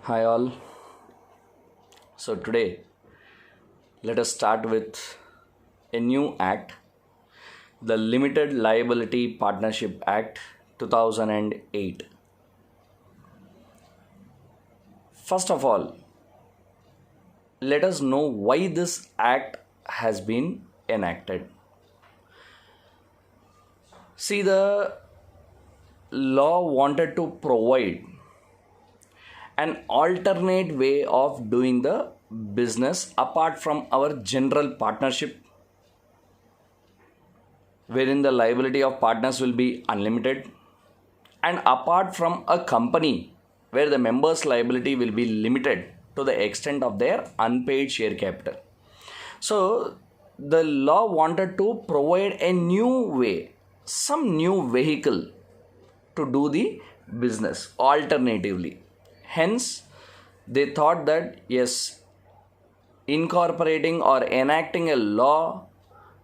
Hi all. So today let us start with a new act, the Limited Liability Partnership Act 2008. First of all, let us know why this act has been enacted. See, the law wanted to provide an alternate way of doing the business apart from our general partnership, wherein the liability of partners will be unlimited, and apart from a company where the members' liability will be limited to the extent of their unpaid share capital. So the law wanted to provide a new way, some new vehicle to do the business alternatively. Hence, they thought that yes, incorporating or enacting a law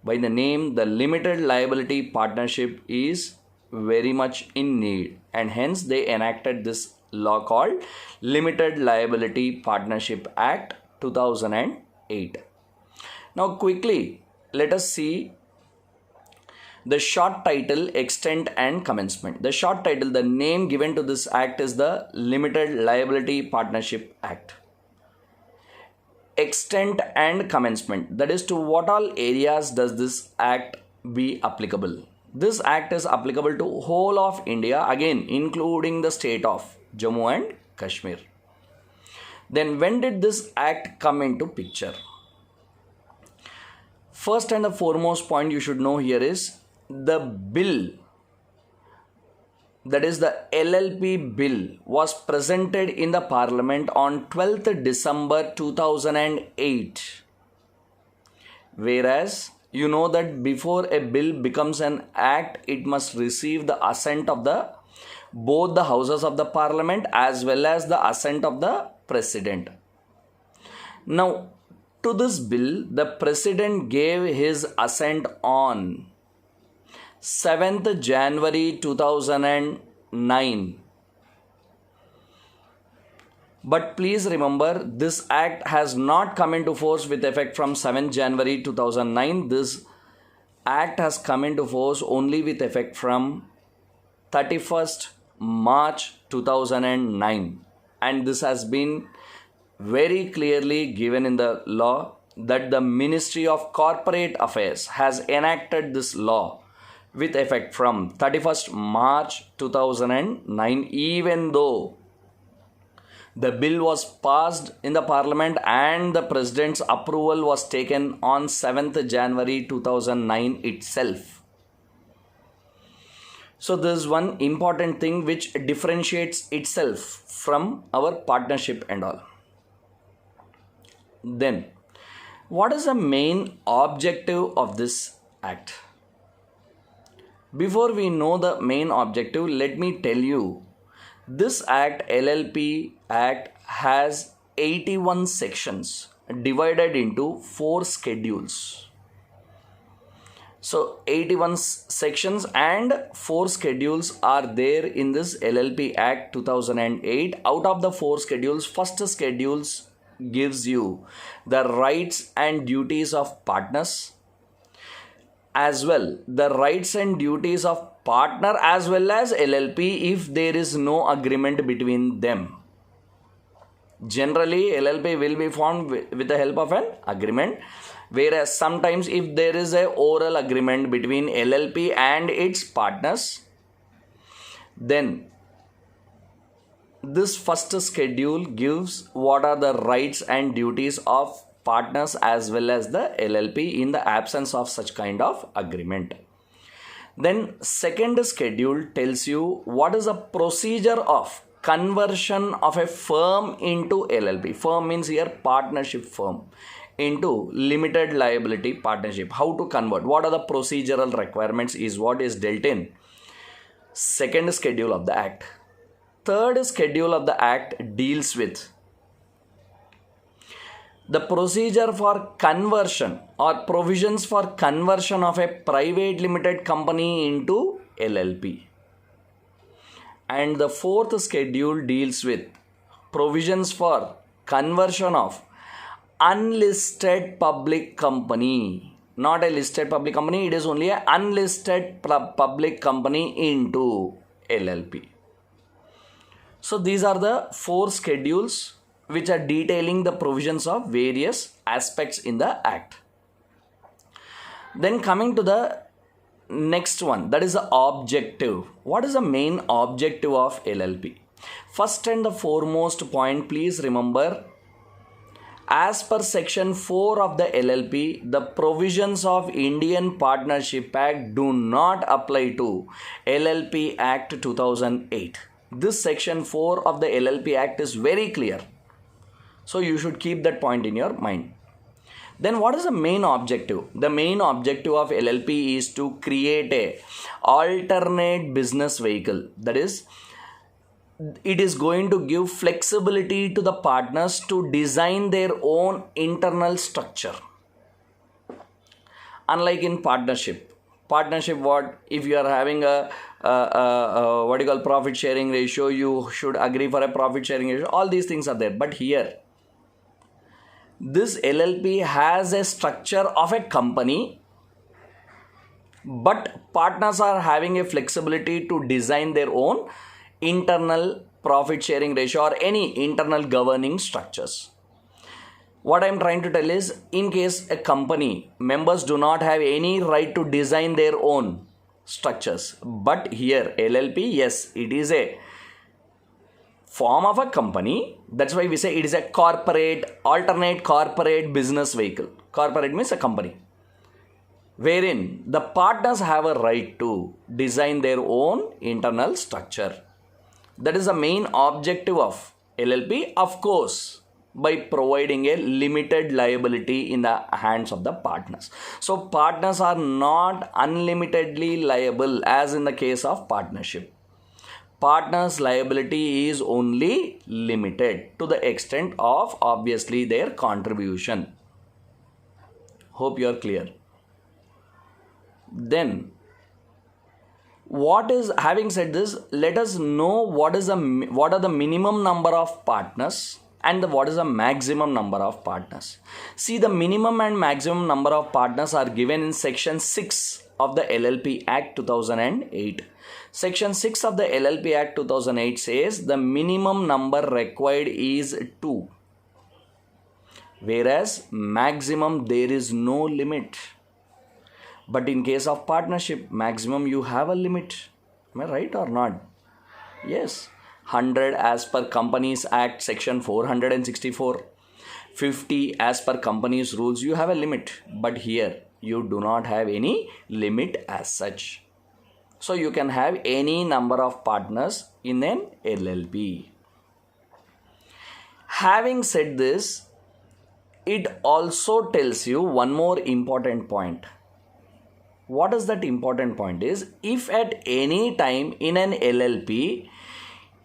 by the name the Limited Liability Partnership is very much in need, and hence they enacted this law called Limited Liability Partnership Act 2008. Now quickly let us see the short title, extent and commencement. The short title, the name given to this act is the Limited Liability Partnership Act. Extent and commencement, that is to what all areas does this act be applicable. This act is applicable to whole of India, again including the state of Jammu and Kashmir. Then when did this act come into picture? First and the foremost point you should know here is the bill, that is the LLP bill, was presented in the parliament on 12th December 2008. Whereas you know that before a bill becomes an act, it must receive the assent of both the houses of the parliament as well as the assent of the president. Now, to this bill, the president gave his assent on 7th January 2009. But please remember, this act has not come into force with effect from 7th January 2009. This act has come into force only with effect from 31st March 2009. And this has been very clearly given in the law that the Ministry of Corporate Affairs has enacted this law with effect from 31st March 2009, even though the bill was passed in the parliament and the president's approval was taken on 7th January 2009 itself. So this is one important thing which differentiates itself from our partnership and all. Then, what is the main objective of this act? Before we know the main objective, let me tell you, this act, LLP Act, has 81 sections divided into 4 schedules. So 81 sections and 4 schedules are there in this LLP Act 2008. Out of the 4 schedules, first schedules gives you the rights and duties of partners, as well the rights and duties of partner as well as LLP if there is no agreement between them. Generally, LLP will be formed with the help of an agreement, whereas sometimes if there is a oral agreement between LLP and its partners, then this first schedule gives what are the rights and duties of partners as well as the LLP in the absence of such kind of agreement. Then second schedule tells you what is the procedure of conversion of a firm into LLP. Firm means here partnership firm into limited liability partnership. How to convert? What are the procedural requirements is what is dealt in second schedule of the act. Third schedule of the act deals with the procedure for conversion or provisions for conversion of a private limited company into LLP. And the fourth schedule deals with provisions for conversion of unlisted public company, not a listed public company, it is only an unlisted public company into LLP. So these are the 4 schedules which are detailing the provisions of various aspects in the Act. Then coming to the next one, that is the objective. What is the main objective of LLP? First and the foremost point, please remember, as per section 4 of the LLP, the provisions of Indian Partnership Act do not apply to LLP Act 2008. This section 4 of the LLP Act is very clear. So you should keep that point in your mind. Then what is the main objective? The main objective of LLP is to create a alternate business vehicle. That is, it is going to give flexibility to the partners to design their own internal structure. Unlike in partnership, what if you are having a what you call profit sharing ratio, you should agree for a profit sharing ratio. All these things are there. But here, this LLP has a structure of a company, but partners are having a flexibility to design their own internal profit sharing ratio or any internal governing structures. What I am trying to tell is, in case a company, members do not have any right to design their own structures. But here, LLP, yes, it is a form of a company. That's why we say it is a alternate corporate business vehicle. Corporate means a company, wherein the partners have a right to design their own internal structure. That is the main objective of LLP, of course, by providing a limited liability in the hands of the partners. So partners are not unlimitedly liable as in the case of partnership. Partners' liability is only limited to the extent of obviously their contribution. Hope you are clear. Then, having said this, let us know what are the minimum number of partners and what is the maximum number of partners. See, the minimum and maximum number of partners are given in section 6 of the LLP Act 2008. Section 6 of the LLP Act 2008 says the minimum number required is 2, whereas maximum there is no limit. But in case of partnership, maximum you have a limit. Am I right or not? Yes. 100 as per Companies Act section 464. 50 as per companies rules, you have a limit. But here you do not have any limit as such. So you can have any number of partners in an LLP. Having said this, it also tells you one more important point. What is that important point is, if at any time in an LLP,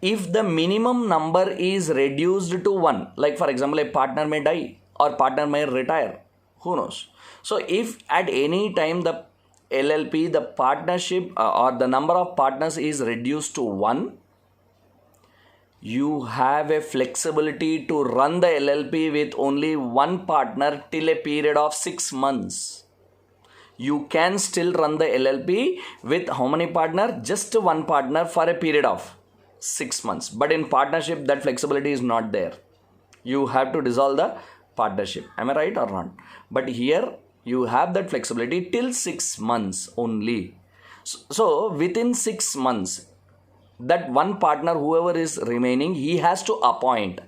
if the minimum number is reduced to 1, like for example, a partner may die or partner may retire, who knows. So if at any time the LLP, the partnership or the number of partners is reduced to 1, you have a flexibility to run the LLP with only one partner till a period of 6 months. You can still run the LLP with how many partners? Just one partner for a period of 6 months. But in partnership, that flexibility is not there. You have to dissolve the partnership. Am I right or not? But here, you have that flexibility till 6 months only. So within 6 months, that one partner, whoever is remaining, he has to appoint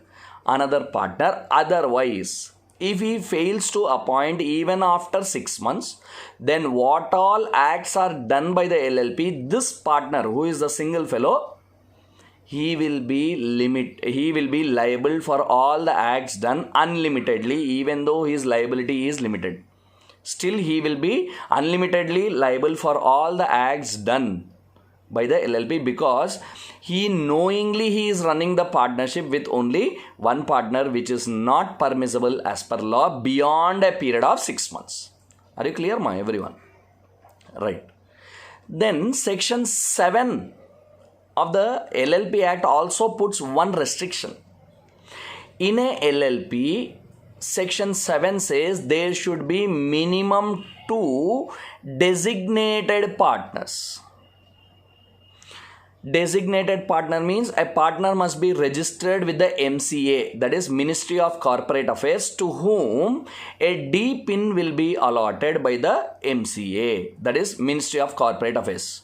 another partner. Otherwise, if he fails to appoint even after 6 months, then what all acts are done by the LLP, this partner who is the single fellow, he will be liable for all the acts done unlimitedly, even though his liability is limited. Still, he will be unlimitedly liable for all the acts done by the LLP, because he is running the partnership with only one partner, which is not permissible as per law beyond a period of 6 months. Are you clear, everyone? Right. Then section 7 of the LLP Act also puts one restriction. In a LLP, section 7 says there should be minimum 2 designated partners. Designated partner means a partner must be registered with the MCA, that is Ministry of Corporate Affairs, to whom a D PIN will be allotted by the MCA, that is Ministry of Corporate Affairs.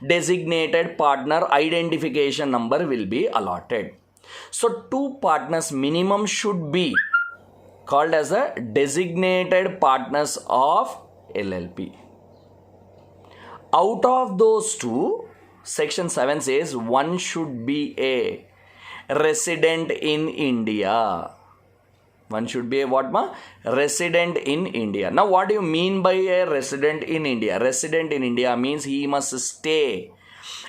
Designated partner identification number will be allotted. So 2 partners minimum should be called as the designated partners of LLP. Out of those 2, section 7 says one should be a resident in India. One should be a what ma? Resident in India. Now what do you mean by a resident in India? Resident in India means he must stay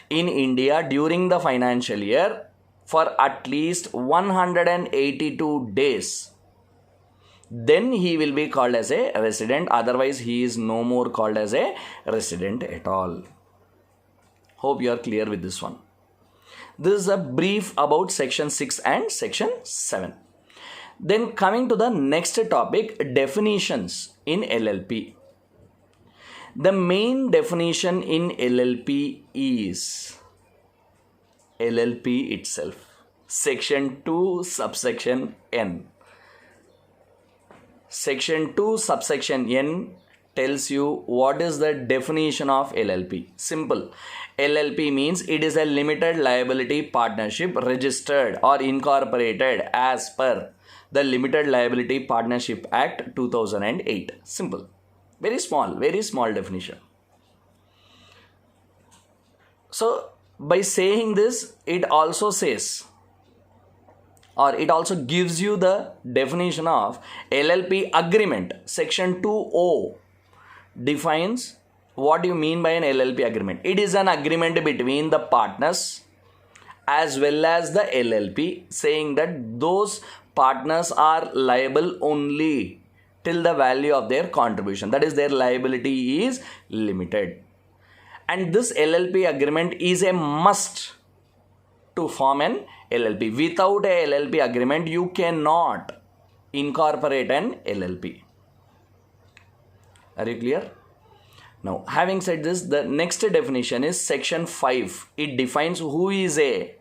in India during the financial year for at least 182 days. Then he will be called as a resident. Otherwise he is no more called as a resident at all. Hope you are clear with this one. This is a brief about section 6 and section 7. Then coming to the next topic, definitions in LLP. The main definition in LLP is LLP itself. Section 2 subsection N. Section 2 subsection N tells you what is the definition of LLP. Simple. LLP means it is a limited liability partnership registered or incorporated as per the Limited Liability Partnership Act 2008. Simple. Very small definition. So by saying this, it also says, or it also gives you the definition of LLP agreement. Section 2O defines what you mean by an LLP agreement. It is an agreement between the partners as well as the LLP, saying that those partners are liable only till the value of their contribution. That is, their liability is limited. And this LLP agreement is a must to form an LLP. Without a LLP agreement, you cannot incorporate an LLP. Are you clear? Now, having said this, the next definition is section 5. It defines who is a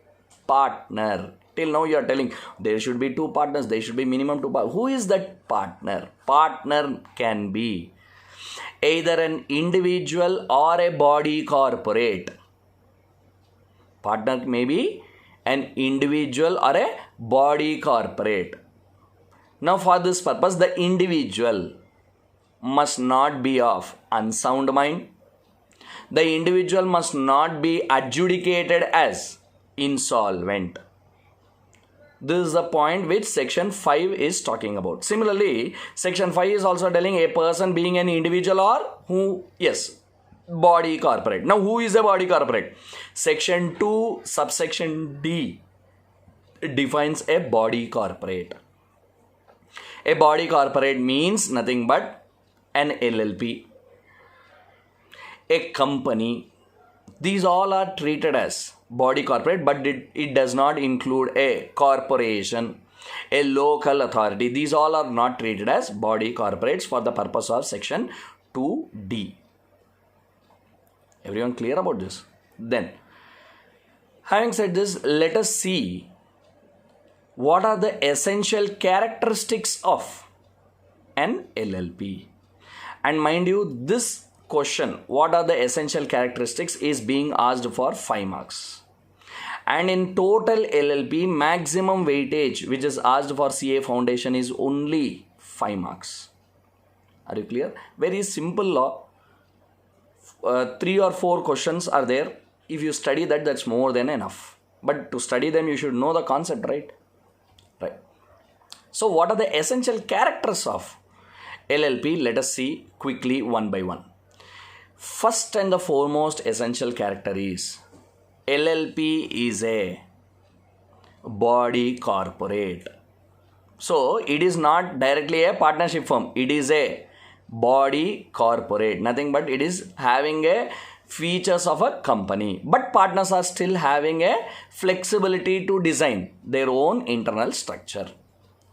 partner. Till now you are telling there should be 2 partners, there should be minimum 2 partners. Who is that partner? Partner can be either an individual or a body corporate. Partner may be an individual or a body corporate. Now for this purpose, the individual must not be of unsound mind. The individual must not be adjudicated as insolvent. This is the point which section 5 is talking about. Similarly, section 5 is also telling a person being an individual or who, yes, body corporate. Now who is a body corporate? Section 2 subsection D defines a body corporate. A body corporate means nothing but an LLP, a company. These all are treated as body corporate, but it does not include a corporation, a local authority. These all are not treated as body corporates for the purpose of section 2D. Everyone clear about this? Then, having said this, let us see what are the essential characteristics of an LLP. And mind you, this question, what are the essential characteristics, is being asked for 5 marks. And in total LLP, maximum weightage which is asked for CA Foundation is only 5 marks. Are you clear? Very simple law. 3 or 4 questions are there. If you study that, that's more than enough. But to study them, you should know the concept, right? Right. So what are the essential characters of LLP? Let us see quickly one by one. First and the foremost essential character is LLP is a body corporate. So it is not directly a partnership firm. It is a body corporate. Nothing but it is having a features of a company. But partners are still having a flexibility to design their own internal structure.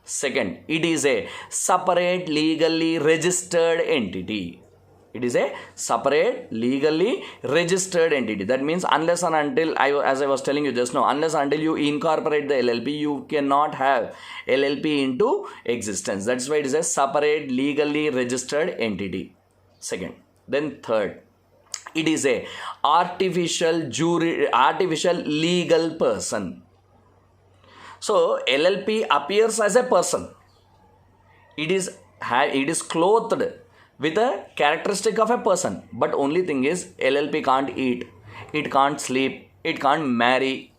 Second, it is a separate legally registered entity. It is a separate legally registered entity. That means unless and until, as I was telling you just now, unless until you incorporate the LLP, you cannot have LLP into existence. That's why it is a separate legally registered entity. Second. Then third, it is a artificial legal person. So LLP appears as a person. It is clothed with a characteristic of a person. But only thing is, LLP can't eat, it can't sleep, it can't marry,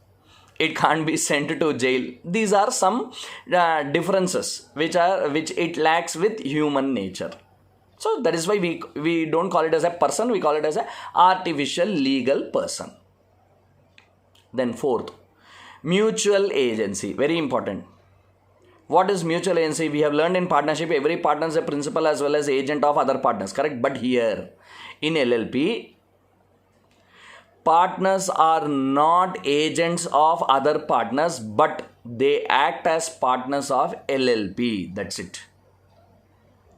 it can't be sent to jail. These are some differences which it lacks with human nature. So that is why we don't call it as a person, we call it as a artificial legal person. Then fourth, mutual agency, very important. What is mutual agency? We have learned in partnership, every partner is a principal as well as agent of other partners, correct? But here in LLP, partners are not agents of other partners, but they act as partners of LLP. That's it.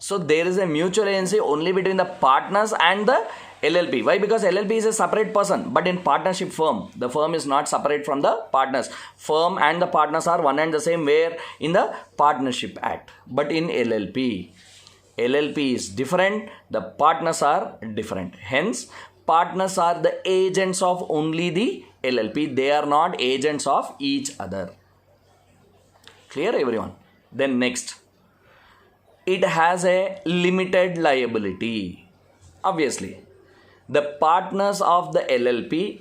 So there is a mutual agency only between the partners and the LLP. Why? Because LLP is a separate person, but in partnership firm, the firm is not separate from the partners. Firm and the partners are one and the same where in the Partnership Act. But in LLP is different, the partners are different. Hence, partners are the agents of only the LLP. They are not agents of each other. Clear, everyone? Then next, it has a limited liability. Obviously, the partners of the LLP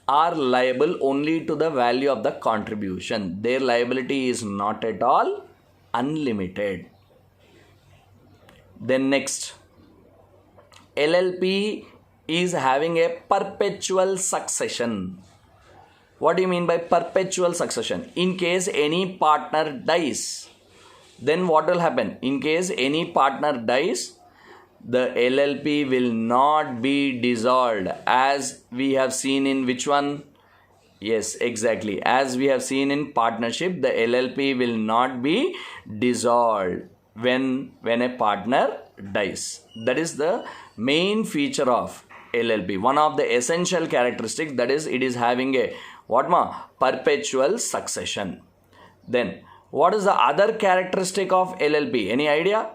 are liable only to the value of the contribution. Their liability is not at all unlimited. Then next, LLP is having a perpetual succession. What do you mean by perpetual succession? In case any partner dies, then what will happen? In case any partner dies, the LLP will not be dissolved, as we have seen in which one? Yes, exactly. As we have seen in partnership, the LLP will not be dissolved when a partner dies. That is the main feature of LLP. One of the essential characteristics, that is, it is having a perpetual succession. Then what is the other characteristic of LLP? Any idea?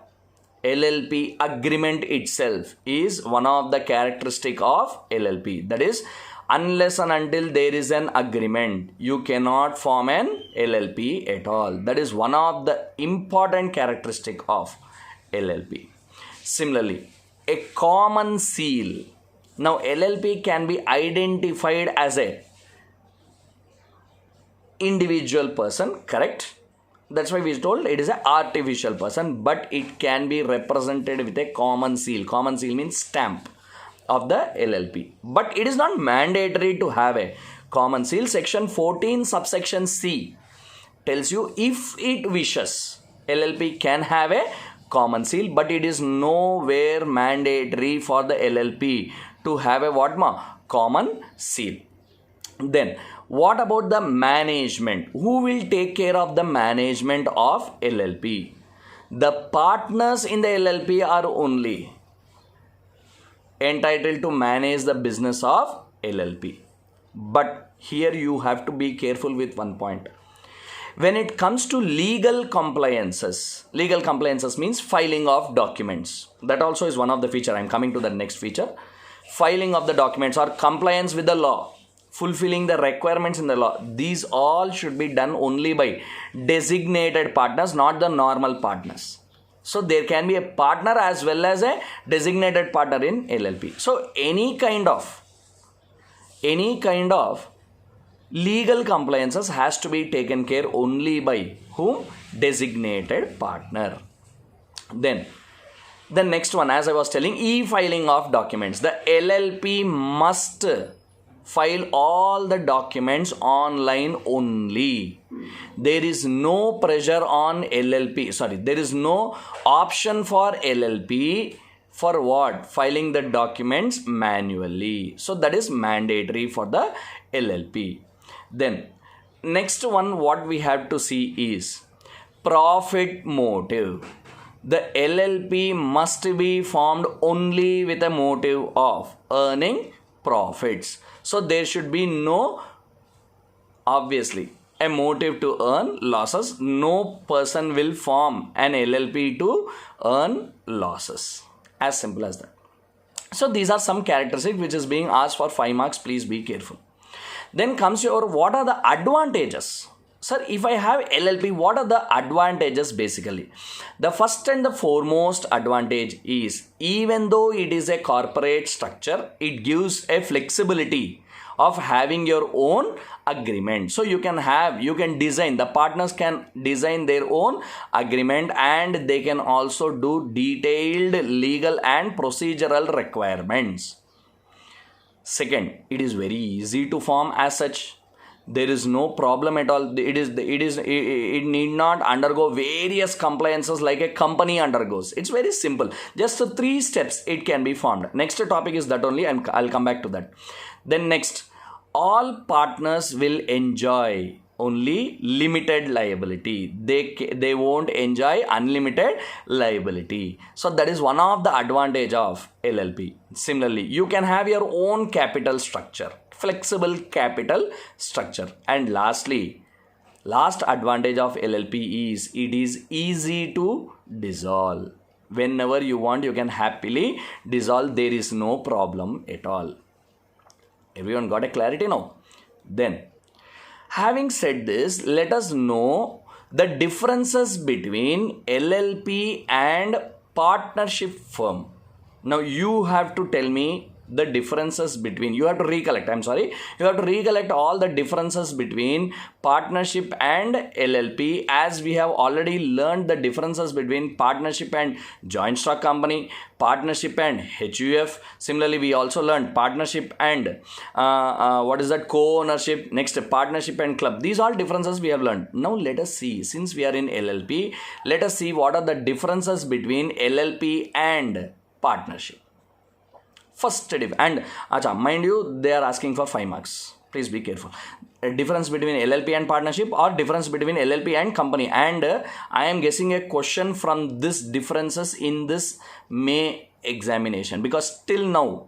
LLP agreement itself is one of the characteristic of LLP. That is, unless and until there is an agreement, you cannot form an LLP at all. That is one of the important characteristic of LLP. Similarly, a common seal. Now, LLP can be identified as a individual person, correct? That's why we told it is an artificial person, but it can be represented with a common seal. Common seal means stamp of the LLP. But it is not mandatory to have a common seal. Section 14 subsection C tells you if it wishes, LLP can have a common seal, but it is nowhere mandatory for the LLP to have a common seal. Then what about the management? Who will take care of the management of LLP? The partners in the LLP are only entitled to manage the business of LLP. But here you have to be careful with one point. When it comes to legal compliances means filing of documents. That also is one of the feature. I am coming to the next feature. Filing of the documents or compliance with the law, fulfilling the requirements in the law. These all should be done only by designated partners, not the normal partners. So there can be a partner as well as a designated partner in LLP. So any kind of legal compliances has to be taken care only by whom? Designated partner. Then the next one, as I was telling, e-filing of documents. The LLP must file all the documents online only. There is no pressure on LLP. There is no option for LLP for what? Filing the documents manually. So that is mandatory for the LLP. Then next one, what we have to see is profit motive. The LLP must be formed only with a motive of earning profits. So there should be no, obviously, a motive to earn losses. No person will form an LLP to earn losses. As simple as that. So these are some characteristics which is being asked for 5 marks. Please be careful. Then comes your, what are the advantages? Sir, if I have LLP, what are the advantages basically? The first and the foremost advantage is, even though it is a corporate structure, it gives a flexibility of having your own agreement. So you can design, the partners can design their own agreement, and they can also do detailed legal and procedural requirements. Second, it is very easy to form as such. There is no problem at all. It need not undergo various compliances like a company undergoes. It's very simple. Just 3 steps it can be formed. Next topic is that only, and I'll come back to that. Then next, all partners will enjoy only limited liability. They won't enjoy unlimited liability. So that is one of the advantage of LLP. Similarly, you can have your own capital structure, flexible capital structure. And lastly, last advantage of LLP is it is easy to dissolve. Whenever you want, you can happily dissolve. There is no problem at all. Everyone got a clarity now? Then, having said this, let us know the differences between LLP and partnership firm. Now you have to tell me the differences between, you have to recollect all the differences between partnership and LLP, as we have already learned the differences between partnership and joint stock company, partnership and HUF. Similarly, we also learned partnership and co-ownership. Next, partnership and club. These all differences we have learned. Now let us see, since we are in LLP, let us see what are the differences between LLP and partnership. First and mind you, they are asking for 5 marks. Please be careful. A difference between LLP and partnership, or difference between LLP and company. And I am guessing a question from this differences in this May examination, because till now,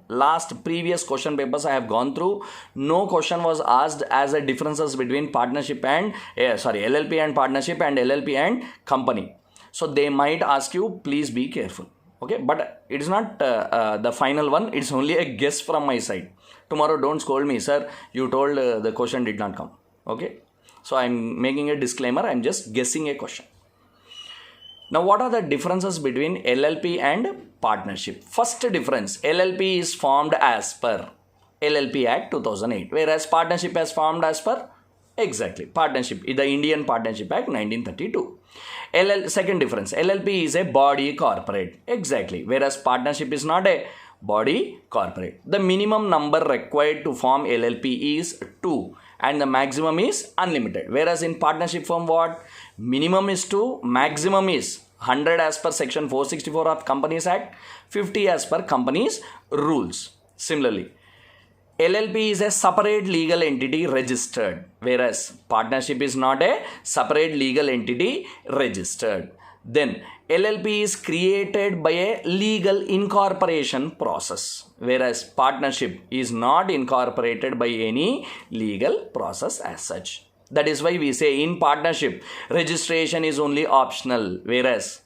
previous question papers I have gone through, no question was asked as a differences between partnership and LLP and partnership and LLP and company. So they might ask you, please be careful. Okay, but it is not the final one. It's only a guess from my side. Tomorrow don't scold me, sir, you told the question did not come. Okay, so I'm making a disclaimer. I'm just guessing a question. Now, what are the differences between LLP and partnership? First difference, LLP is formed as per LLP Act 2008, whereas partnership is formed as per partnership, the Indian Partnership Act 1932. Second difference, LLP is a body corporate, whereas partnership is not a body corporate. The minimum number required to form LLP is 2 and the maximum is unlimited, whereas in partnership firm, what? Minimum is 2, maximum is 100 as per section 464 of Companies Act, 50 as per companies rules. Similarly, LLP is a separate legal entity registered, whereas partnership is not a separate legal entity registered. Then LLP is created by a legal incorporation process, whereas partnership is not incorporated by any legal process as such. That is why we say in partnership, registration is only optional, whereas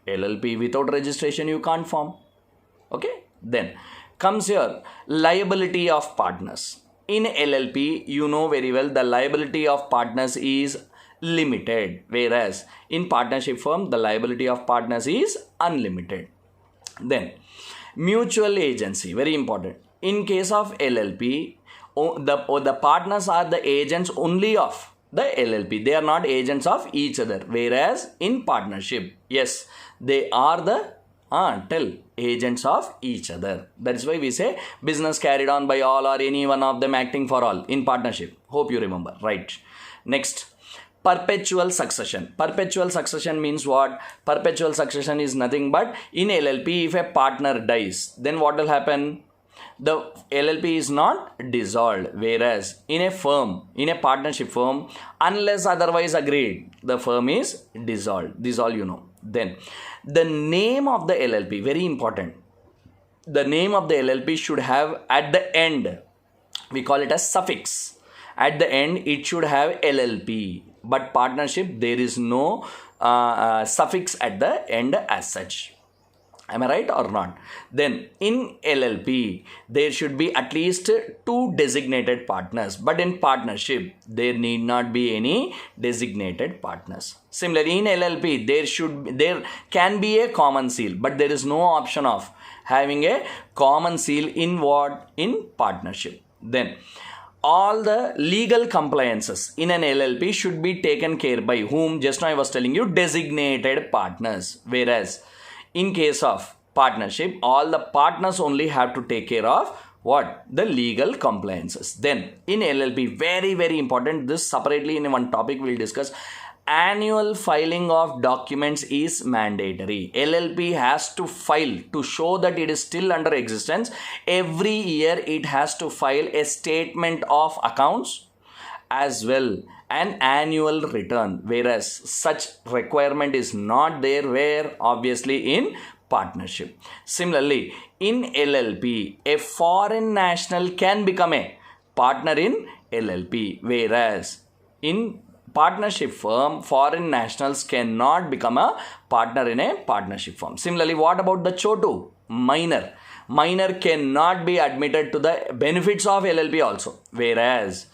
LLP without registration you can't form. Okay, then comes here liability of partners. In LLP, you know very well, the liability of partners is limited, whereas in partnership firm, the liability of partners is unlimited. Then mutual agency, very important. In case of LLP, the partners are the agents only of the LLP. They are not agents of each other, whereas in partnership, yes, they are the agents of each other. That is why we say business carried on by all or any one of them acting for all in partnership. Hope you remember, right? Next, perpetual succession. Perpetual succession means what? Perpetual succession is nothing but in LLP, if a partner dies, then what will happen? the LLP is not dissolved. Whereas in a firm, in a partnership firm, unless otherwise agreed, the firm is dissolved. This all you know. Then the name of the LLP, very important. The name of the LLP should have at the end, we call it as suffix. At the end, it should have LLP. But partnership, there is no suffix at the end as such. Am I right or not? Then in LLP, there should be at least 2 designated partners. But in partnership, there need not be any designated partners. Similarly, in LLP, there can be a common seal, but there is no option of having a common seal in what? In partnership. Then all the legal compliances in an LLP should be taken care by whom? Just now I was telling you, designated partners. Whereas in case of partnership, all the partners only have to take care of what? The legal compliances. Then in LLP, very, very important, this separately in one topic we'll discuss. Annual filing of documents is mandatory. LLP has to file to show that it is still under existence. Every year it has to file a statement of accounts as well, an annual return, whereas such requirement is not there where? Obviously in partnership. Similarly, in LLP, a foreign national can become a partner in LLP, whereas in partnership firm, foreign nationals cannot become a partner in a partnership firm. Similarly, what about the Chotu? Minor. Minor cannot be admitted to the benefits of LLP also. Whereas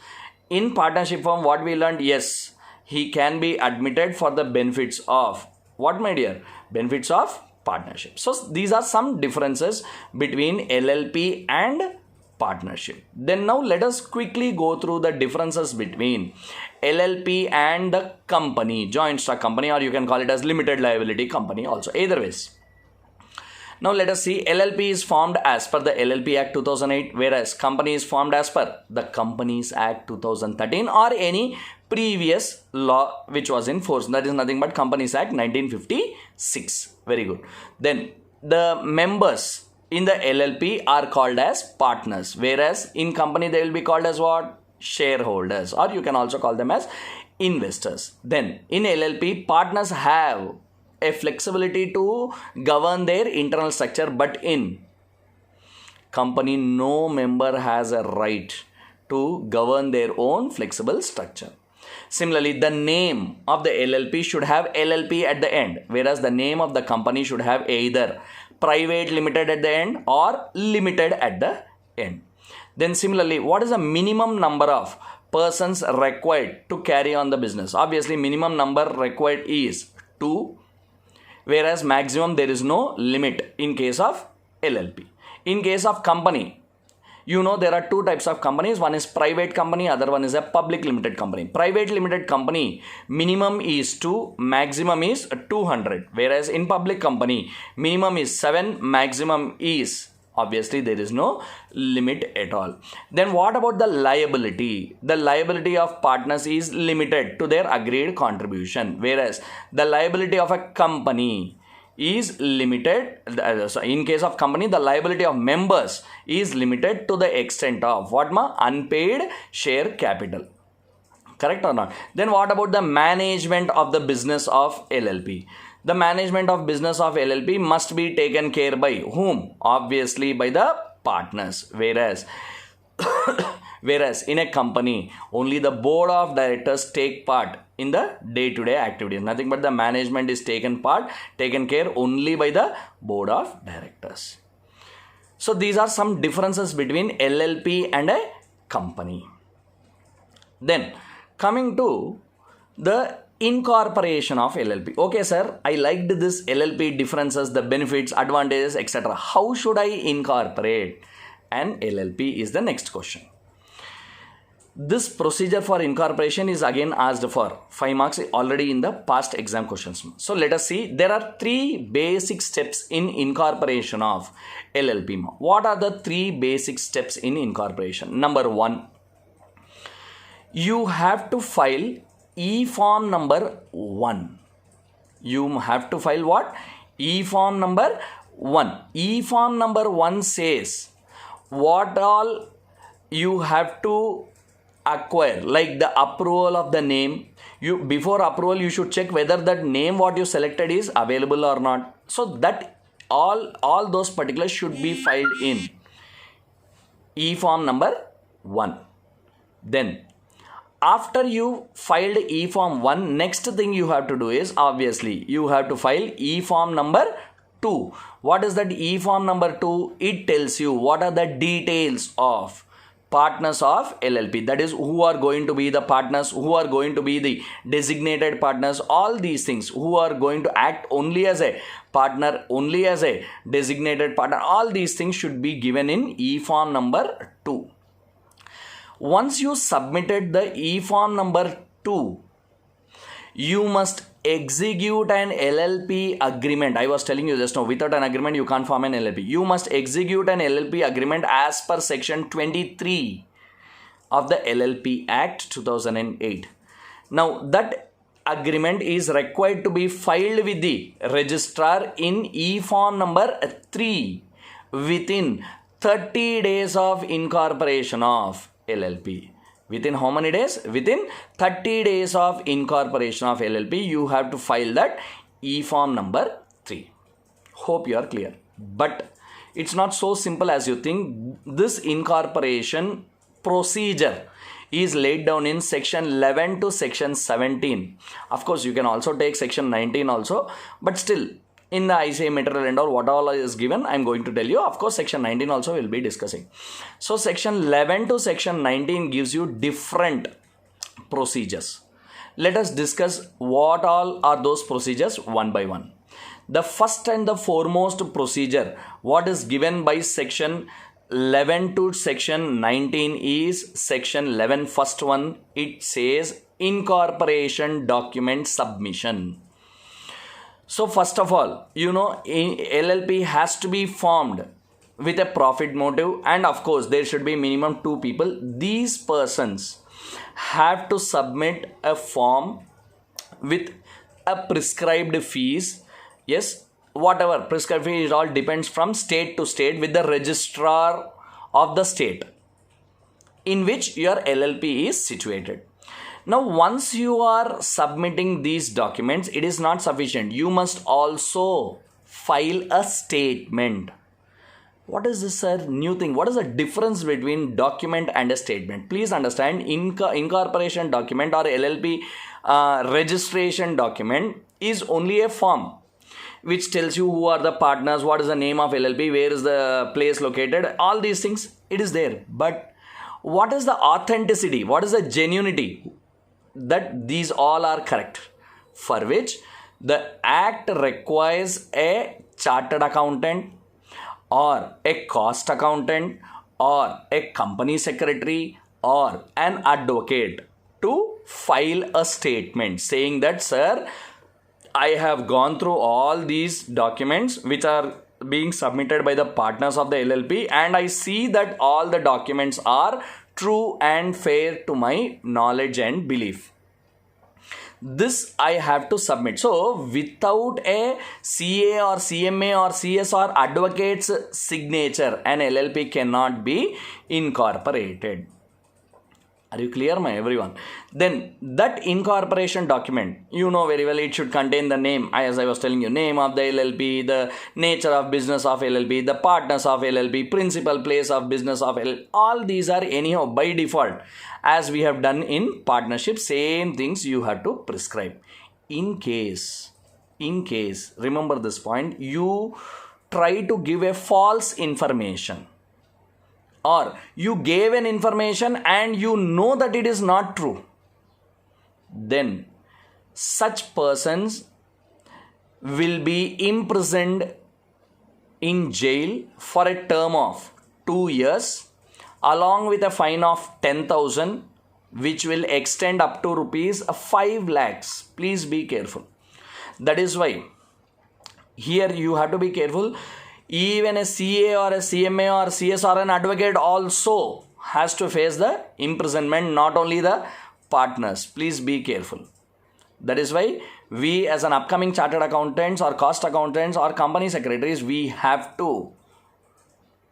in partnership firm, what we learned? Yes, he can be admitted for the benefits of what, my dear? Benefits of partnership. So these are some differences between LLP and partnership. Then now let us quickly go through the differences between LLP and the company, joint stock company, or you can call it as limited liability company also, either ways. Now let us see, LLP is formed as per the LLP Act 2008, whereas company is formed as per the Companies Act 2013 or any previous law which was in force. That is nothing but Companies Act 1956. Very good. Then the members in the LLP are called as partners, whereas in company they will be called as what? Shareholders, or you can also call them as investors. Then in LLP, partners have a flexibility to govern their internal structure, but in company, no member has a right to govern their own flexible structure. Similarly, the name of the LLP should have LLP at the end, whereas the name of the company should have either private limited at the end or limited at the end. Then similarly, what is the minimum number of persons required to carry on the business? Obviously, minimum number required is 2, whereas maximum there is no limit in case of LLP. In case of company, you know there are 2 types of companies. One is private company, other one is a public limited company. Private limited company, minimum is 2, maximum is 200. Whereas in public company, minimum is 7, maximum is, obviously there is no limit at all. Then what about the liability? The liability of partners is limited to their agreed contribution, whereas the liability of a company is limited. So in case of company, the liability of members is limited to the extent of what? Unpaid share capital. Correct or not? Then what about the management of the business of LLP? The management of business of LLP must be taken care by whom? Obviously by the partners. Whereas in a company, only the board of directors take part in the day-to-day activities. Nothing but the management is taken care only by the board of directors. So these are some differences between LLP and a company. Then coming to the incorporation of LLP. Okay, sir, I liked this LLP differences, the benefits, advantages, etc. How should I incorporate an LLP is the next question. This procedure for incorporation is again asked for 5 marks already in the past exam questions. So let us see. There are 3 basic steps in incorporation of LLP. What are the 3 basic steps in incorporation? Number 1, you have to file E-form number 1. You have to file what? E-form number 1. E-form number 1 says what all you have to acquire, like the approval of the name. You, before approval, you should check whether that name what you selected is available or not. So that all those particulars should be filed in e-form number 1. Then after you filed e-form 1, next thing you have to do is, obviously, you have to file e-form number 2. What is that e-form number 2? It tells you what are the details of partners of LLP. That is, who are going to be the partners, who are going to be the designated partners, all these things, who are going to act only as a partner, only as a designated partner. All these things should be given in e-form number 2. Once you submitted the e-form number 2, you must execute an LLP agreement. I was telling you just now, without an agreement you can't form an LLP. You must execute an LLP agreement as per section 23 of the LLP Act 2008. Now that agreement is required to be filed with the registrar in e-form number 3 within 30 days of incorporation of LLP. Within how many days? Within 30 days of incorporation of LLP, you have to file that e-form number 3. Hope you are clear. But it's not so simple as you think. This incorporation procedure is laid down in section 11 to section 17. Of course, you can also take section 19 also, but still, in the ICA material and all, what all is given, I am going to tell you. Of course, section 19 also will be discussing. So section 11 to section 19 gives you different procedures. Let us discuss what all are those procedures one by one. The first and the foremost procedure what is given by section 11 to section 19 is section 11, first one. It says incorporation document submission. So first of all, you know, LLP has to be formed with a profit motive, and of course there should be minimum 2 people. These persons have to submit a form with a prescribed fees. Yes, whatever prescribed fee, it all depends from state to state with the registrar of the state in which your LLP is situated. Now, once you are submitting these documents, it is not sufficient. You must also file a statement. What is this, sir? New thing. What is the difference between document and a statement? Please understand, incorporation document or LLP registration document is only a form which tells you who are the partners, what is the name of LLP, where is the place located, all these things, it is there. But what is the authenticity? What is the genuinity? That these all are correct, for which the act requires a chartered accountant or a cost accountant or a company secretary or an advocate to file a statement saying that, sir, I have gone through all these documents which are being submitted by the partners of the LLP, and I see that all the documents are true and fair to my knowledge and belief. This I have to submit. So without a CA or CMA or CS or advocate's signature, an LLP cannot be incorporated. Are you clear, my everyone? Then that incorporation document, you know very well, it should contain the name, as I was telling you, name of the LLP, the nature of business of LLP, the partners of LLP, principal place of business of LLP. All these are anyhow by default. As we have done in partnership, same things you have to prescribe. In case, remember this point, you try to give a false information, or you gave an information and you know that it is not true, then such persons will be imprisoned in jail for a term of 2 years along with a fine of 10,000, which will extend up to rupees 5 lakhs. Please be careful. That is why here you have to be careful. Even a CA or a CMA or CS or an advocate also has to face the imprisonment, not only the partners. Please be careful. That is why we, as an upcoming chartered accountants or cost accountants or company secretaries, we have to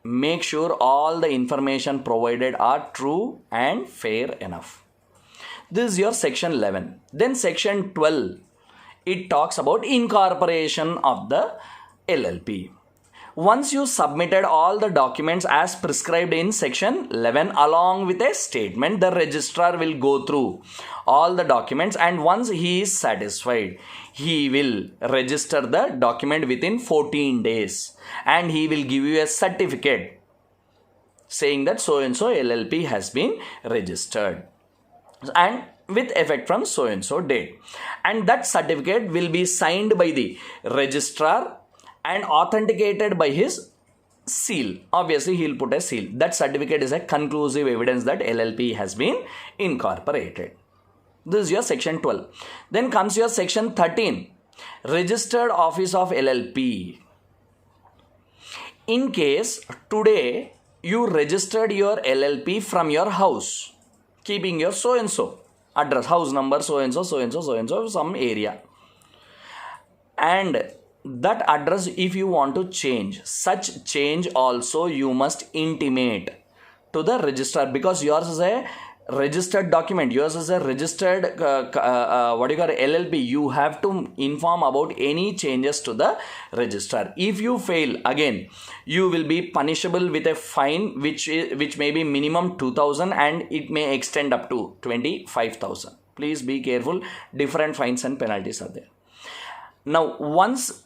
make sure all the information provided are true and fair enough. This is your section 11. Then section 12, it talks about incorporation of the LLP. Once you submitted all the documents as prescribed in section 11 along with a statement, the registrar will go through all the documents, and once he is satisfied, he will register the document within 14 days and he will give you a certificate saying that so and so LLP has been registered and with effect from so and so date. And that certificate will be signed by the registrar and authenticated by his seal. Obviously, he'll put a seal. That certificate is a conclusive evidence that LLP has been incorporated. This is your section 12. Then comes your section 13, Registered Office of LLP. In case today you registered your LLP from your house, keeping your so and so address, house number so and so, so and so, so and so, some area, and that address if you want to change, such change also you must intimate to the registrar, because yours is a registered document, yours is a registered LLP. You have to inform about any changes to the registrar. If you fail, again you will be punishable with a fine which may be minimum 2,000 and it may extend up to 25,000. Please be careful, different fines and penalties are there. Now once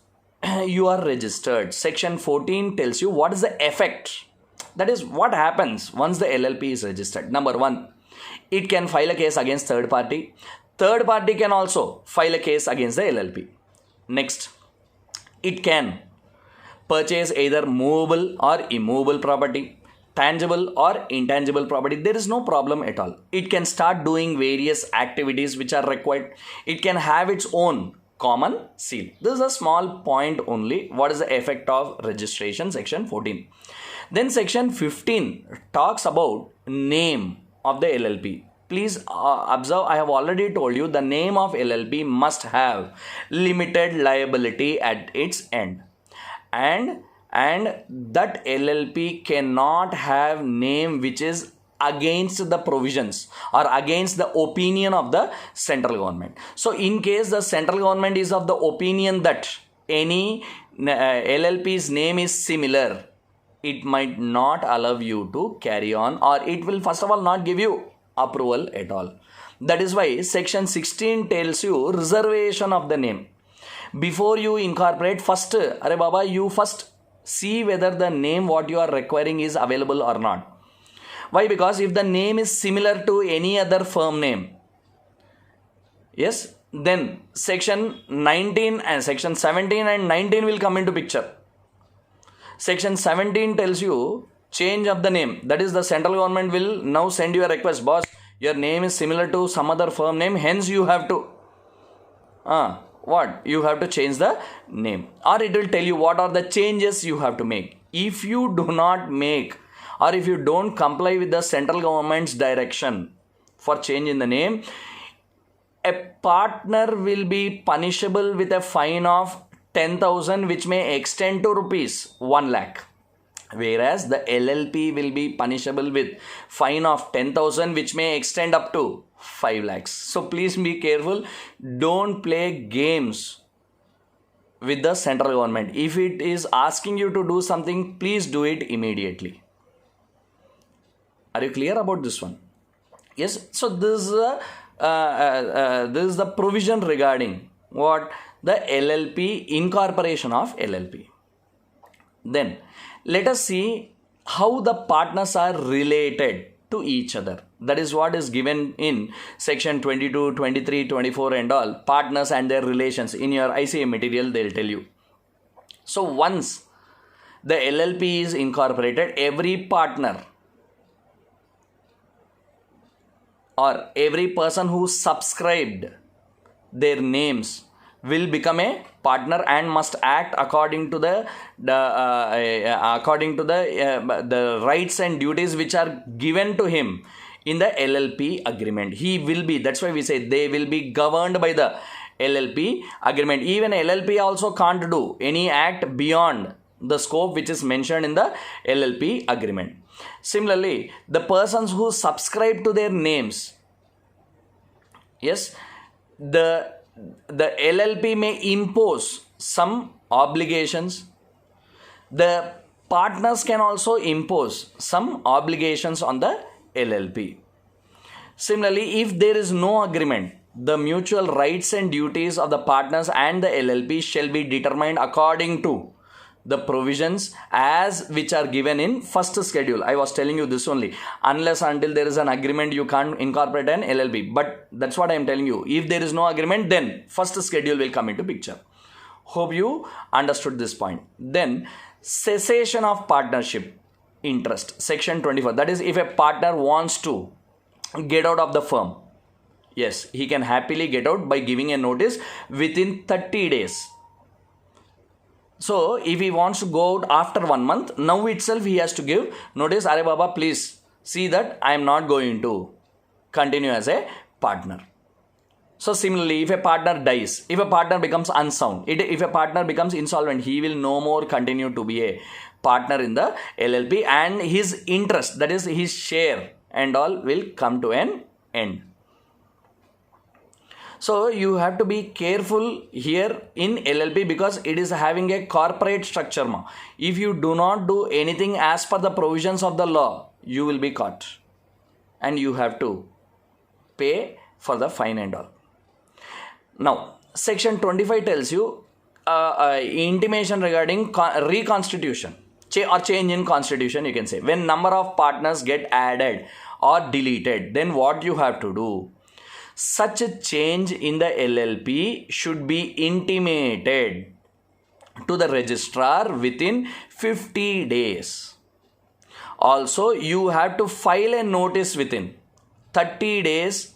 you are registered, section 14 tells you what is the effect, that is what happens once the LLP is registered. Number 1, it can file a case against third party. Third party can also file a case against the LLP. Next, it can purchase either movable or immovable property, tangible or intangible property. There is no problem at all. It can start doing various activities which are required. It can have its own common seal. This is a small point only. What is the effect of registration? Section 14. Then section 15 talks about name of the LLP. Please observe, I have already told you the name of LLP must have limited liability at its end, and that LLP cannot have name which is against the provisions or against the opinion of the central government. So in case the central government is of the opinion that any LLP's name is similar, it might not allow you to carry on, or it will first of all not give you approval at all. That is why section 16 tells you reservation of the name. Before you incorporate, first, you first see whether the name what you are requiring is available or not. Why? Because if the name is similar to any other firm name, yes, then section 19 and section 17 and 19 will come into picture. Section 17 tells you change of the name. That is, the central government will now send you a request. Boss, your name is similar to some other firm name, hence you have to you have to change the name, or it will tell you what are the changes you have to make. If you do not make, or if you don't comply with the central government's direction for change in the name, a partner will be punishable with a fine of 10,000 which may extend to rupees 1 lakh. Whereas the LLP will be punishable with fine of 10,000 which may extend up to 5 lakhs. So please be careful. Don't play games with the central government. If it is asking you to do something, please do it immediately. Are you clear about this one? Yes. So this is the provision regarding what? The LLP, incorporation of LLP. Then let us see how the partners are related to each other. That is what is given in section 22, 23, 24 and all. Partners and their relations. In your ICA material, they will tell you. So once the LLP is incorporated, every partner or every person who subscribed their names will become a partner and must act according to the rights and duties which are given to him in the LLP agreement. He will be, that's why we say they will be governed by the LLP agreement. Even LLP also can't do any act beyond the scope which is mentioned in the LLP agreement. Similarly, the persons who subscribe to their names, yes, the LLP may impose some obligations. The partners can also impose some obligations on the LLP. Similarly, if there is no agreement, the mutual rights and duties of the partners and the LLP shall be determined according to the provisions as which are given in first schedule. I was telling you this only. Unless until there is an agreement, you can't incorporate an LLP. But that's what I am telling you. If there is no agreement, then first schedule will come into picture. Hope you understood this point. Then cessation of partnership interest. Section 24. That is, if a partner wants to get out of the firm, yes, he can happily get out by giving a notice within 30 days. So, if he wants to go out after 1 month, now itself he has to give notice, Are Baba, please see that I am not going to continue as a partner. So, similarly, if a partner dies, if a partner becomes unsound, if a partner becomes insolvent, he will no more continue to be a partner in the LLP, and his interest, that is his share and all, will come to an end. So you have to be careful here in LLP because it is having a corporate structure. If you do not do anything as per the provisions of the law, you will be caught and you have to pay for the fine and all. Now, section 25 tells you intimation regarding reconstitution or change in constitution, you can say. When number of partners get added or deleted, then what you have to do? Such a change in the LLP should be intimated to the registrar within 50 days. Also, you have to file a notice within 30 days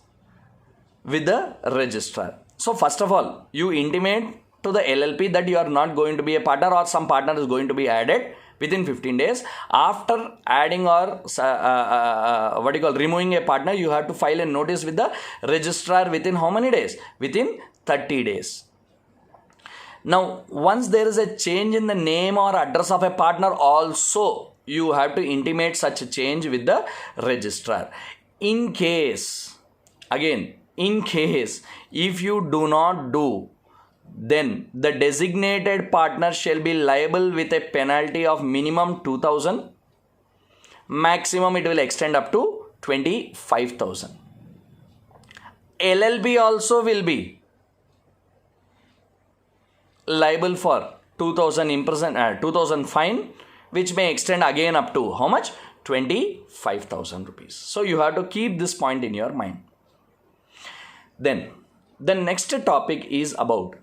with the registrar. So, first of all, you intimate to the LLP that you are not going to be a partner or some partner is going to be added within 15 days. After adding or removing a partner, you have to file a notice with the registrar within how many days? Within 30 days. Now, once there is a change in the name or address of a partner, also you have to intimate such a change with the registrar. In case, if you do not do, then the designated partner shall be liable with a penalty of minimum 2,000. Maximum it will extend up to 25,000. LLP also will be liable for 2,000 fine, which may extend again up to how much? 25,000 rupees. So you have to keep this point in your mind. Then the next topic is about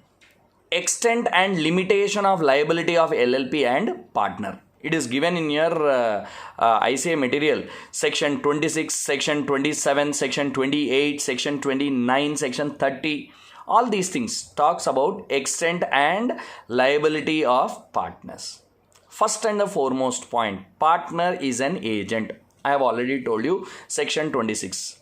extent and limitation of liability of LLP and partner. It is given in your ICA material, section 26, section 27, section 28, section 29, section 30. All these things talks about extent and liability of partners. First and the foremost point, partner is an agent. I have already told you, section 26.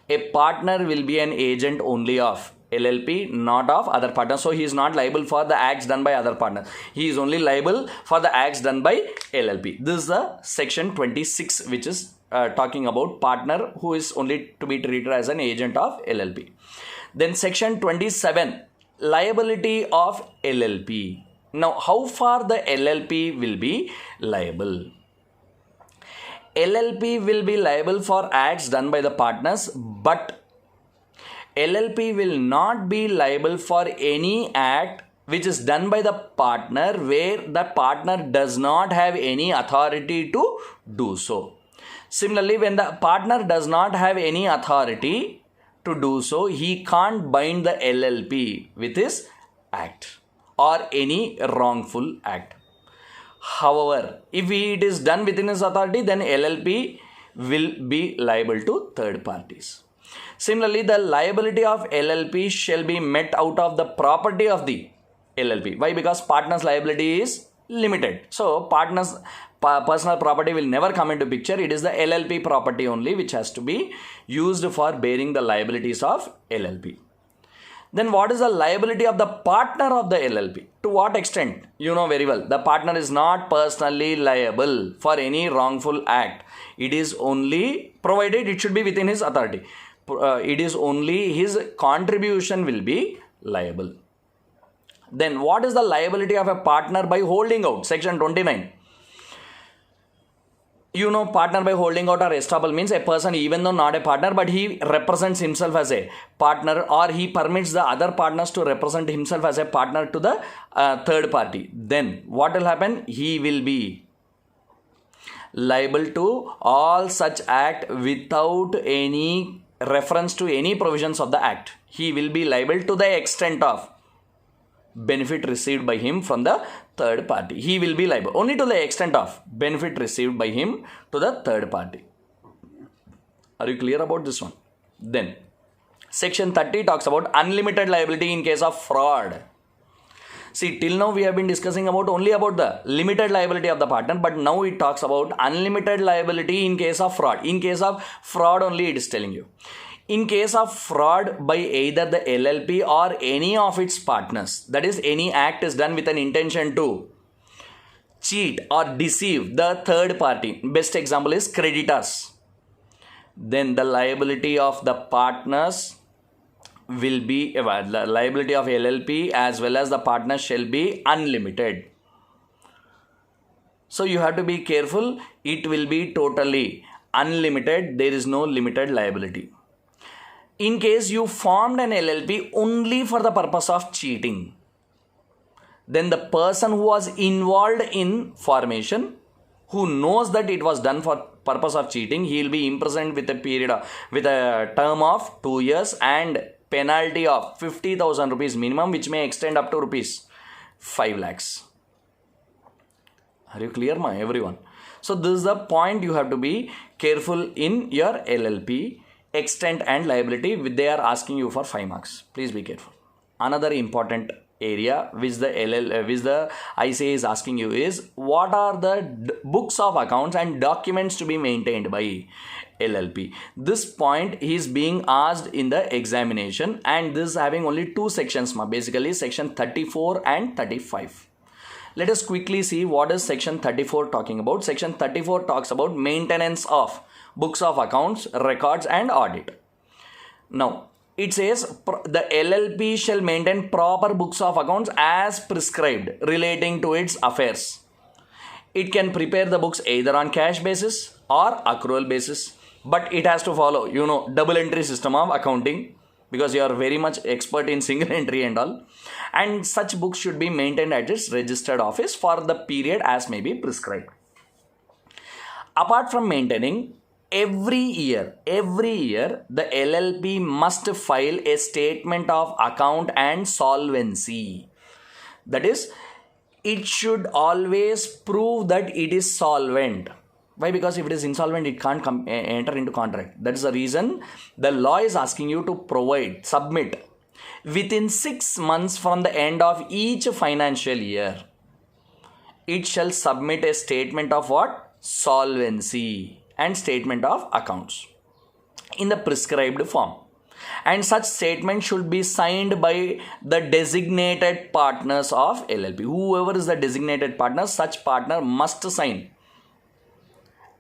A partner will be an agent only of LLP, not of other partners. So he is not liable for the acts done by other partners. He is only liable for the acts done by LLP. This is the section 26, which is talking about partner who is only to be treated as an agent of LLP. Then section 27, liability of LLP. Now, how far the LLP will be liable? LLP will be liable for acts done by the partners, but LLP will not be liable for any act which is done by the partner where the partner does not have any authority to do so. Similarly, when the partner does not have any authority to do so, he can't bind the LLP with his act or any wrongful act. However, if it is done within his authority, then LLP will be liable to third parties. Similarly, the liability of LLP shall be met out of the property of the LLP. Why? Because partner's liability is limited. So, partner's personal property will never come into picture. It is the LLP property only which has to be used for bearing the liabilities of LLP. Then what is the liability of the partner of the LLP? To what extent? You know very well. The partner is not personally liable for any wrongful act. It is only provided it should be within his authority. It is only his contribution will be liable. Then what is the liability of a partner by holding out? Section 29. You know, partner by holding out or estoppel means a person, even though not a partner, but he represents himself as a partner, or he permits the other partners to represent himself as a partner to the third party. Then what will happen? He will be liable to all such act without any reference to any provisions of the act. He will be liable to the extent of benefit received by him from the third party. He will be liable only to the extent of benefit received by him to the third party. Are you clear about this one? Then section 30 talks about unlimited liability in case of fraud. See, till now we have been discussing about only about the limited liability of the partner, but now it talks about unlimited liability in case of fraud. In case of fraud only it is telling you. In case of fraud by either the LLP or any of its partners, that is, any act is done with an intention to cheat or deceive the third party. Best example is creditors. Then the liability of the partners will be, the liability of LLP as well as the partners shall be unlimited. So you have to be careful. It will be totally unlimited. There is no limited liability. In case you formed an LLP only for the purpose of cheating, then the person who was involved in formation, who knows that it was done for purpose of cheating, he will be imprisoned with a term of 2 years and penalty of 50,000 rupees minimum, which may extend up to rupees 5 lakhs. Are you clear, everyone? So this is the point you have to be careful in your LLP. Extent and liability, they are asking you for 5 marks. Please be careful. Another important area which the ICA is asking you is, what are the books of accounts and documents to be maintained by LLP? This point is being asked in the examination, and this is having only 2 sections, basically section 34 and 35. Let us quickly see what is section 34 talking about. Section 34 talks about maintenance of books of accounts, records and audit. Now, it says the LLP shall maintain proper books of accounts as prescribed relating to its affairs. It can prepare the books either on cash basis or accrual basis, but it has to follow, double entry system of accounting, because you are very much expert in single entry and all. And such books should be maintained at its registered office for the period as may be prescribed. Apart from maintaining, every year the LLP must file a statement of account and solvency. That is, it should always prove that it is solvent. Why? Because if it is insolvent, it can't enter into contract. That is the reason the law is asking you to submit within 6 months from the end of each financial year. It shall submit a statement of what? Solvency and statement of accounts in the prescribed form, and such statement should be signed by the designated partners of LLP. Whoever is the designated partner, such partner must sign,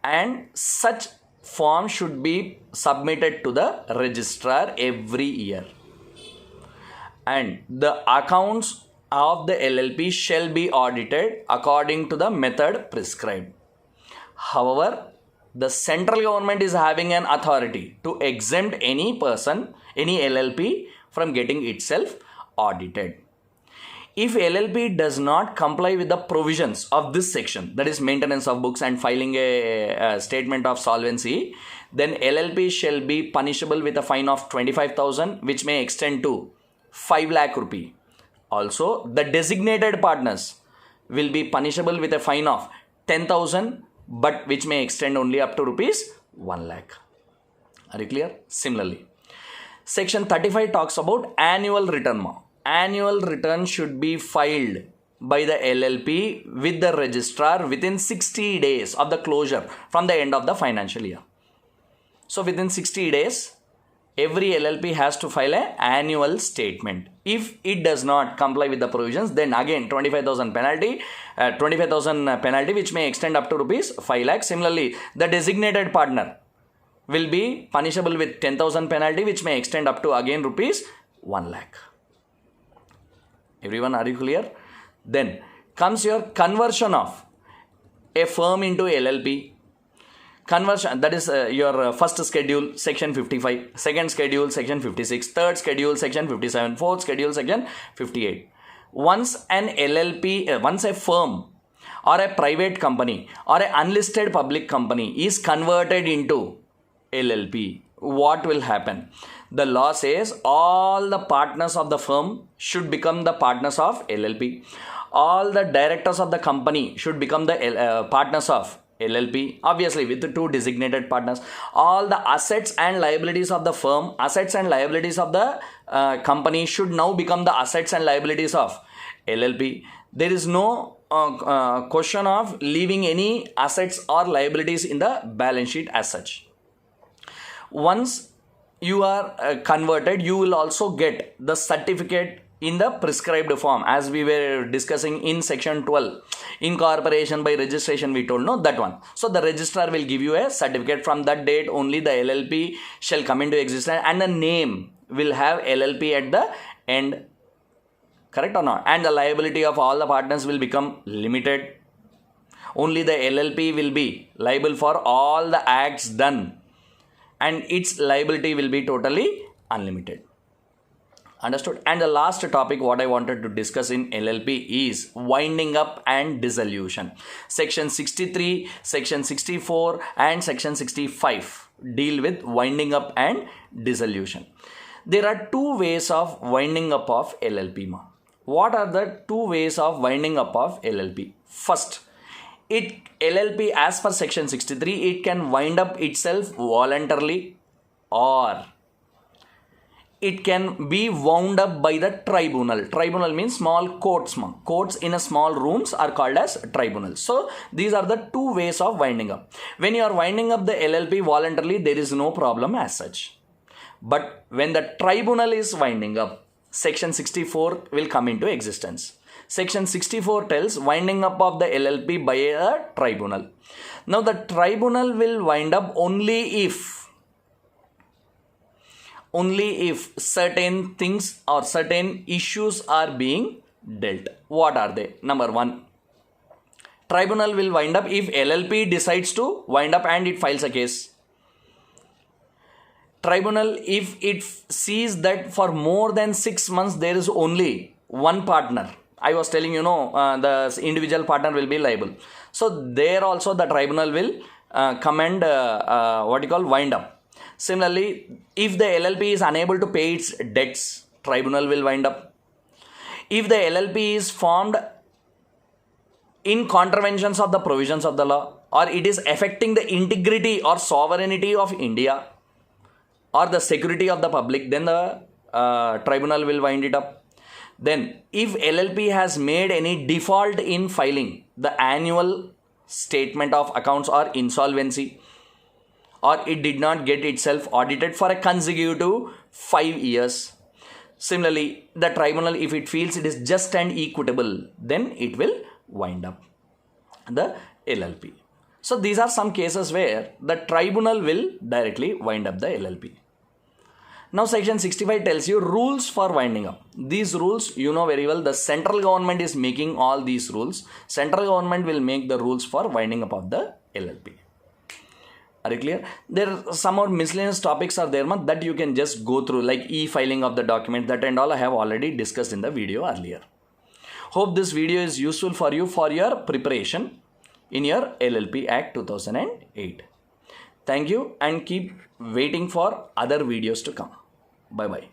and such form should be submitted to the registrar every year, and the accounts of the LLP shall be audited according to the method prescribed. However, the central government is having an authority to exempt any person, any LLP, from getting itself audited. If LLP does not comply with the provisions of this section, that is maintenance of books and filing a statement of solvency, then LLP shall be punishable with a fine of 25,000, which may extend to 5 lakh rupee. Also, the designated partners will be punishable with a fine of 10,000, but which may extend only up to rupees 1 lakh. Are you clear? Similarly, section 35 talks about annual return. Annual return should be filed by the LLP with the registrar within 60 days of the closure from the end of the financial year. So within 60 days, every LLP has to file an annual statement. If it does not comply with the provisions, then again 25,000 penalty, 25,000 penalty which may extend up to rupees 5 lakh. Similarly, the designated partner will be punishable with 10,000 penalty which may extend up to again rupees 1 lakh. Everyone, are you clear? Then comes your conversion of a firm into LLP. Conversion, that is your first schedule, section 55, second schedule, section 56, third schedule, section 57, fourth schedule, section 58. Once an LLP, once a firm or a private company or an unlisted public company is converted into LLP, what will happen? The law says all the partners of the firm should become the partners of LLP. All the directors of the company should become the partners of LLP, obviously with the two designated partners. All the assets and liabilities of the firm, assets and liabilities of the company should now become the assets and liabilities of LLP. There is no question of leaving any assets or liabilities in the balance sheet as such. Once you are converted, you will also get the certificate in the prescribed form, as we were discussing in section 12. Incorporation by registration, we told, no, that one. So the registrar will give you a certificate. From that date only the LLP shall come into existence, and the name will have LLP at the end. Correct or not? And the liability of all the partners will become limited. Only the LLP will be liable for all the acts done, and its liability will be totally unlimited. Understood? And the last topic what I wanted to discuss in LLP is winding up and dissolution. Section 63, section 64 and section 65 deal with winding up and dissolution. There are two ways of winding up of LLP. What are the two ways of winding up of LLP? First, LLP as per section 63, it can wind up itself voluntarily, or it can be wound up by the tribunal. Tribunal means small courts. Courts in a small rooms are called as tribunals. So these are the two ways of winding up. When you are winding up the LLP voluntarily, there is no problem as such. But when the tribunal is winding up, section 64 will come into existence. Section 64 tells winding up of the LLP by a tribunal. Now the tribunal will wind up only if certain things or certain issues are being dealt. What are they? Number one, tribunal will wind up if LLP decides to wind up and it files a case. Tribunal, if it sees that for more than 6 months there is only one partner. I was telling the individual partner will be liable. So there also the tribunal will come and wind up. Similarly, if the LLP is unable to pay its debts, tribunal will wind up. If the LLP is formed in contraventions of the provisions of the law, or it is affecting the integrity or sovereignty of India or the security of the public, then the tribunal will wind it up. Then, if LLP has made any default in filing the annual statement of accounts or insolvency, or it did not get itself audited for a consecutive 5 years. Similarly, the tribunal, if it feels it is just and equitable, then it will wind up the LLP. So these are some cases where the tribunal will directly wind up the LLP. Now section 65 tells you rules for winding up. These rules, you know very well, the central government is making all these rules. Central government will make the rules for winding up of the LLP. Are you clear? There are some more miscellaneous topics are there that you can just go through, like e-filing of the document, that and all I have already discussed in the video earlier. Hope this video is useful for you for your preparation in your LLP Act 2008. Thank you and keep waiting for other videos to come. Bye bye.